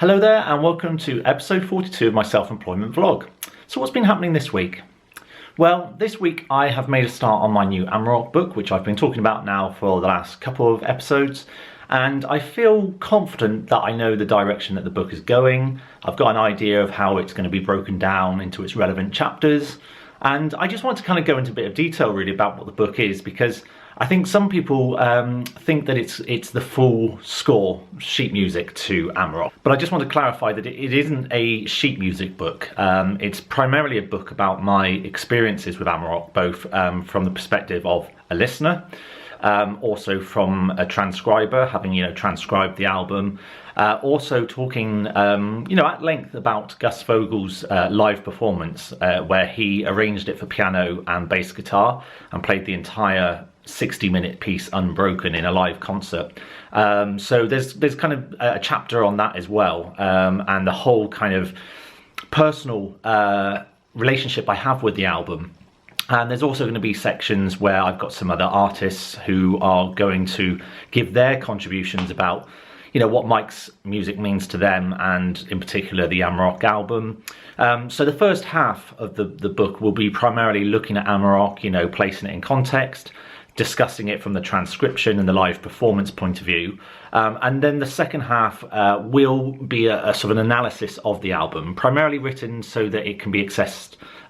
Hello there and welcome to episode 42 of my self-employment vlog. So what's been happening this week? Well, this week I have made a start on my new Amarok book, which I've been talking about now for the last couple of episodes, and I feel confident that I know the direction that the book is going. I've got an idea of how it's going to be broken down into its relevant chapters, and I just want to kind of go into a bit of detail really about what the book is, because I think some people think that it's the full score sheet music to Amarok. But I just want to clarify that it isn't a sheet music book. It's primarily a book about my experiences with Amarok, both from the perspective of a listener, also from a transcriber, having transcribed the album, also talking at length about Gus Vogel's live performance, where he arranged it for piano and bass guitar and played the entire 60-minute piece unbroken in a live concert. So there's kind of a chapter on that as well, and the whole kind of personal relationship I have with the album. And there's also going to be sections where I've got some other artists who are going to give their contributions about what Mike's music means to them, and in particular the Amarok album. So the first half of the book will be primarily looking at Amarok, placing it in context, discussing it from the transcription and the live performance point of view, and then the second half will be a sort of an analysis of the album, primarily written so that it can be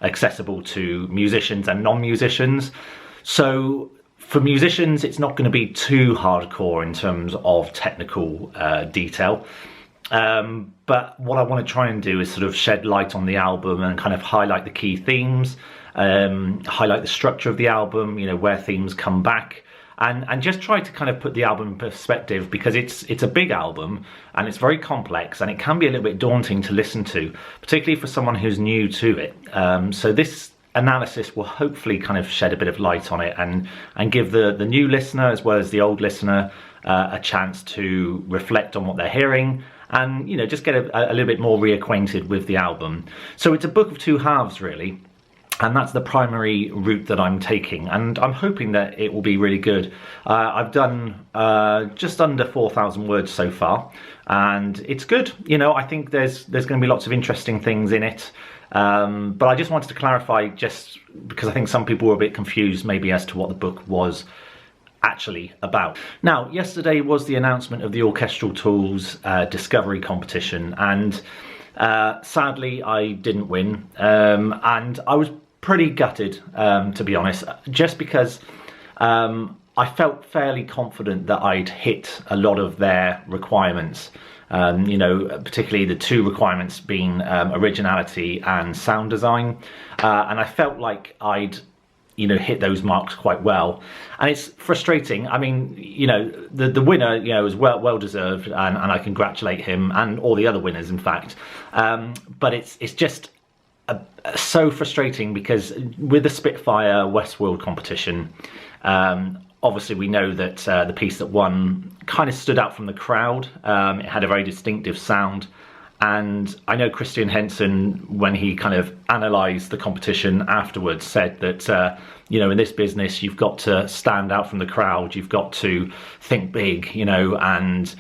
accessible to musicians and non-musicians. So for musicians, it's not going to be too hardcore in terms of technical detail, but what I want to try and do is sort of shed light on the album and kind of highlight the key themes, highlight the structure of the album, where themes come back, and just try to kind of put the album in perspective, because it's a big album and it's very complex and it can be a little bit daunting to listen to, particularly for someone who's new to it. So this analysis will hopefully kind of shed a bit of light on it and give the new listener as well as the old listener a chance to reflect on what they're hearing and just get a little bit more reacquainted with the album. So it's a book of two halves really, and that's the primary route that I'm taking, and I'm hoping that it will be really good. I've done just under 4,000 words so far, and it's good. I think there's going to be lots of interesting things in it, but I just wanted to clarify, just because I think some people were a bit confused maybe as to what the book was actually about. Now, yesterday was the announcement of the Orchestral Tools Discovery Competition, and sadly I didn't win, and I was pretty gutted, to be honest, just because I felt fairly confident that I'd hit a lot of their requirements, particularly the two requirements being originality and sound design, and I felt like I'd hit those marks quite well. And it's frustrating. I mean, the winner, is well deserved, and I congratulate him and all the other winners, in fact. But it's just so frustrating, because with the Spitfire Westworld competition, obviously we know that the piece that won kind of stood out from the crowd. It had a very distinctive sound, and I know Christian Henson, when he kind of analysed the competition afterwards, said that in this business you've got to stand out from the crowd, you've got to think big, and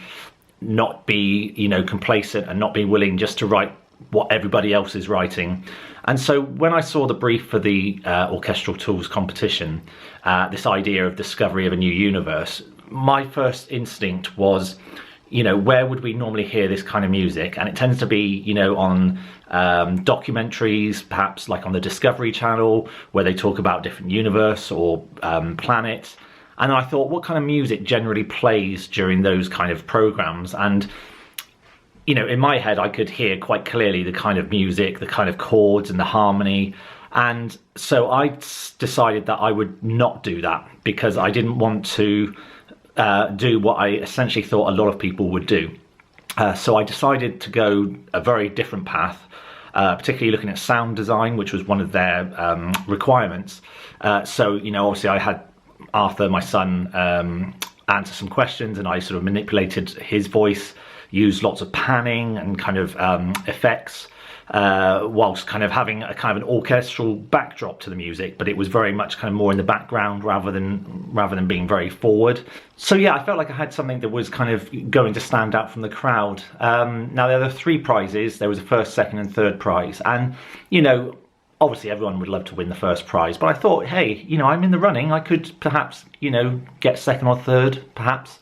not be complacent, and not be willing just to write what everybody else is writing. And so when I saw the brief for the Orchestral Tools competition, this idea of discovery of a new universe, my first instinct was, where would we normally hear this kind of music? And it tends to be, on documentaries, perhaps like on the Discovery Channel, where they talk about different universe or planets. And I thought, what kind of music generally plays during those kind of programs? And in my head, I could hear quite clearly the kind of music, the kind of chords and the harmony. And so I decided that I would not do that, because I didn't want to do what I essentially thought a lot of people would do. So I decided to go a very different path, particularly looking at sound design, which was one of their requirements. So, obviously I had Arthur, my son, answer some questions, and I sort of manipulated his voice, used lots of panning and kind of effects, whilst kind of having a kind of an orchestral backdrop to the music, but it was very much kind of more in the background rather than being very forward. So yeah, I felt like I had something that was kind of going to stand out from the crowd. Now there are 3 prizes. There was a first, second and third prize, and you know, obviously everyone would love to win the first prize, but I thought, hey, you know, I'm in the running, I could perhaps, you know, get second or third perhaps.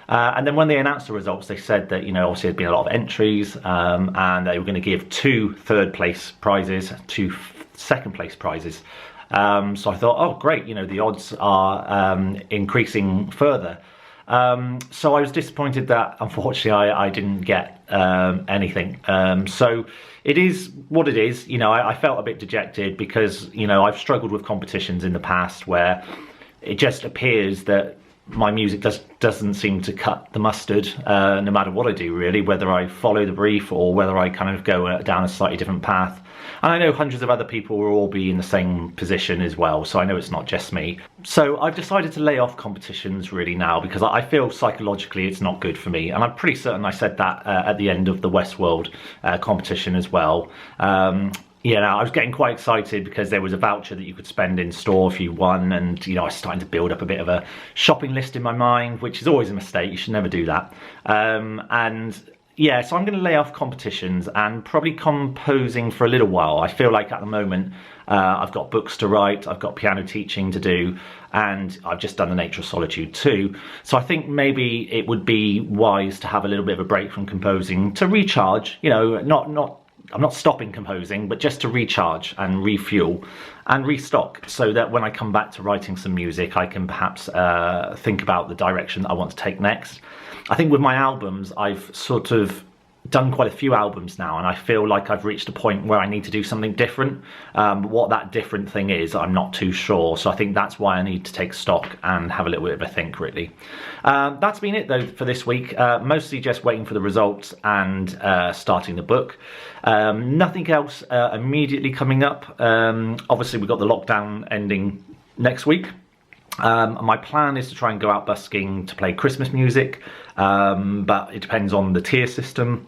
And then when they announced the results, they said that, you know, obviously there'd been a lot of entries, and they were going to give 2 third place prizes, 2 second place prizes. So I thought, oh great, you know, the odds are increasing further. So I was disappointed that unfortunately I didn't get anything. So it is what it is. You know, I felt a bit dejected because, you know, I've struggled with competitions in the past where it just appears that my music doesn't seem to cut the mustard, no matter what I do really, whether I follow the brief or whether I kind of go down a slightly different path. And I know hundreds of other people will all be in the same position as well, so I know it's not just me. So I've decided to lay off competitions really now because I feel psychologically it's not good for me, and I'm pretty certain I said that at the end of the Westworld competition as well. Yeah, I was getting quite excited because there was a voucher that you could spend in store if you won, and you know, I was starting to build up a bit of a shopping list in my mind, which is always a mistake. You should never do that. And yeah, so I'm going to lay off competitions and probably composing for a little while. I feel like at the moment I've got books to write, I've got piano teaching to do, and I've just done The Nature of Solitude too. So I think maybe it would be wise to have a little bit of a break from composing to recharge. You know, I'm not stopping composing, but just to recharge and refuel and restock, so that when I come back to writing some music, I can perhaps think about the direction that I want to take next. I think with my albums, I've sort of done quite a few albums now, and I feel like I've reached a point where I need to do something different. What that different thing is, I'm not too sure. So I think that's why I need to take stock and have a little bit of a think, really. That's been it though for this week. Mostly just waiting for the results and starting the book. Nothing else immediately coming up. Obviously we've got the lockdown ending next week. My plan is to try and go out busking to play Christmas music, but it depends on the tier system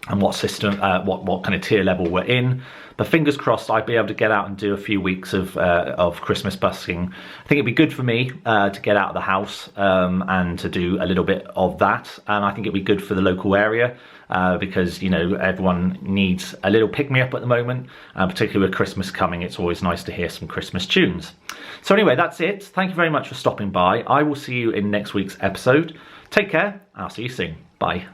and what system, what kind of tier level we're in. But fingers crossed, I'd be able to get out and do a few weeks of Christmas busking. I think it'd be good for me to get out of the house and to do a little bit of that, and I think it'd be good for the local area. Because, you know, everyone needs a little pick-me-up at the moment, particularly with Christmas coming. It's always nice to hear some Christmas tunes. So anyway, that's it. Thank you very much for stopping by. I will see you in next week's episode. Take care, and I'll see you soon. Bye.